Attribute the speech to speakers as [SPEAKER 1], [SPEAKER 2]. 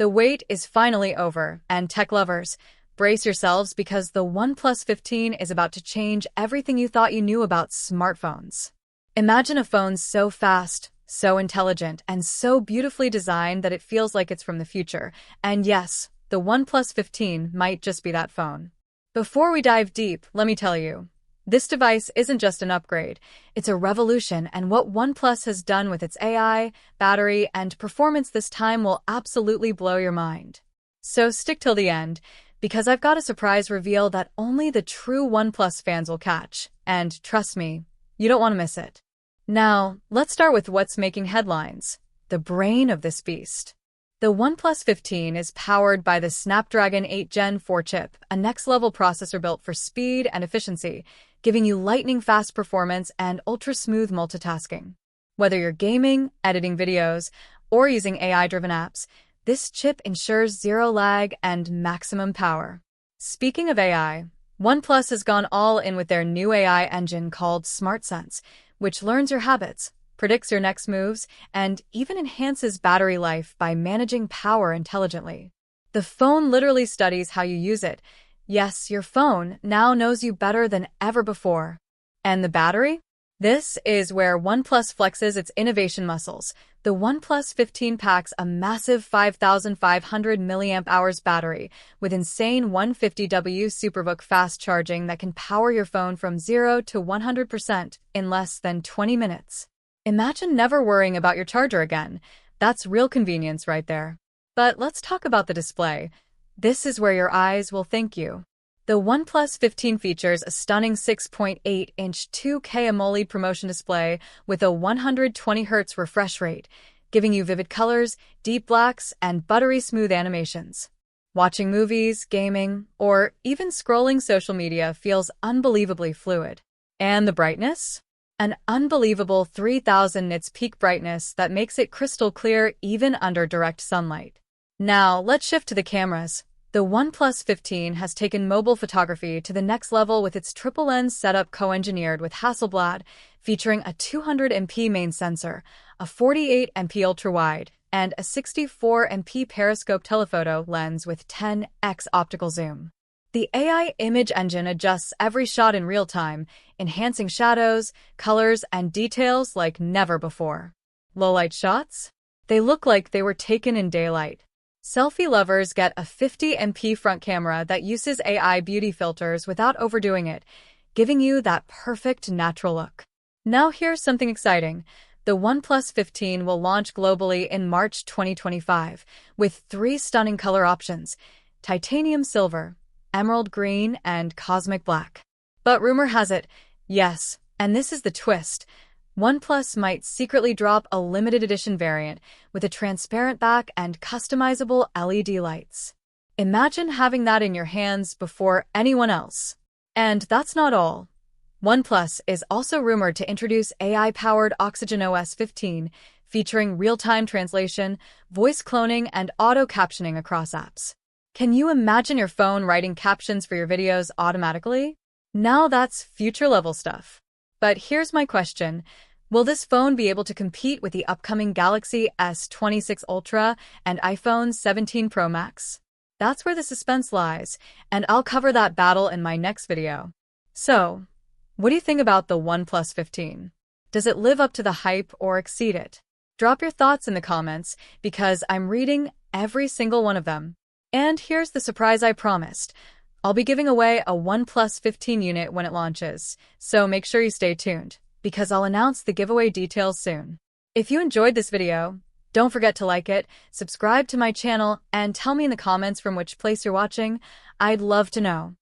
[SPEAKER 1] The wait is finally over, and tech lovers, brace yourselves because the OnePlus 15 is about to change everything you thought you knew about smartphones. Imagine a phone so fast, so intelligent, and so beautifully designed that it feels like it's from the future. And yes, the OnePlus 15 might just be that phone. Before we dive deep, let me tell you, this device isn't just an upgrade, it's a revolution, and what OnePlus has done with its AI, battery, and performance this time will absolutely blow your mind. So stick till the end, because I've got a surprise reveal that only the true OnePlus fans will catch, and trust me, you don't want to miss it. Now, let's start with what's making headlines, the brain of this beast. The OnePlus 15 is powered by the Snapdragon 8 Gen 4 chip, a next-level processor built for speed and efficiency, giving you lightning-fast performance and ultra-smooth multitasking. Whether you're gaming, editing videos, or using AI-driven apps, this chip ensures zero lag and maximum power. Speaking of AI, OnePlus has gone all in with their new AI engine called SmartSense, which learns your habits, predicts your next moves, and even enhances battery life by managing power intelligently. The phone literally studies how you use it. Yes, your phone now knows you better than ever before. And the battery? This is where OnePlus flexes its innovation muscles. The OnePlus 15 packs a massive 5,500 mAh battery with insane 150W SuperVOOC fast charging that can power your phone from 0 to 100% in less than 20 minutes. Imagine never worrying about your charger again. That's real convenience right there. But let's talk about the display. This is where your eyes will thank you. The OnePlus 15 features a stunning 6.8-inch 2K AMOLED promotion display with a 120Hz refresh rate, giving you vivid colors, deep blacks, and buttery smooth animations. Watching movies, gaming, or even scrolling social media feels unbelievably fluid. And the brightness? An unbelievable 3000 nits peak brightness that makes it crystal clear even under direct sunlight. Now, let's shift to the cameras. The OnePlus 15 has taken mobile photography to the next level with its triple lens setup co-engineered with Hasselblad, featuring a 200MP main sensor, a 48MP ultra-wide, and a 64MP periscope telephoto lens with 10x optical zoom. The AI image engine adjusts every shot in real time, enhancing shadows, colors, and details like never before. Low-light shots? They look like they were taken in daylight. Selfie lovers get a 50MP front camera that uses AI beauty filters without overdoing it, giving you that perfect natural look. Now here's something exciting. The OnePlus 15 will launch globally in March 2025 with 3 stunning color options: titanium silver, emerald green, and cosmic black. But rumor has it, yes, and this is the twist, OnePlus might secretly drop a limited edition variant with a transparent back and customizable LED lights. Imagine having that in your hands before anyone else. And that's not all. OnePlus is also rumored to introduce AI-powered Oxygen OS 15, featuring real-time translation, voice cloning, and auto-captioning across apps. Can you imagine your phone writing captions for your videos automatically? Now that's future-level stuff. But here's my question. Will this phone be able to compete with the upcoming Galaxy S26 Ultra and iPhone 17 Pro Max? That's where the suspense lies, and I'll cover that battle in my next video. So, what do you think about the OnePlus 15? Does it live up to the hype or exceed it? Drop your thoughts in the comments, because I'm reading every single one of them. And here's the surprise I promised. I'll be giving away a OnePlus 15 unit when it launches, so make sure you stay tuned, because I'll announce the giveaway details soon. If you enjoyed this video, don't forget to like it, subscribe to my channel, and tell me in the comments from which place you're watching. I'd love to know.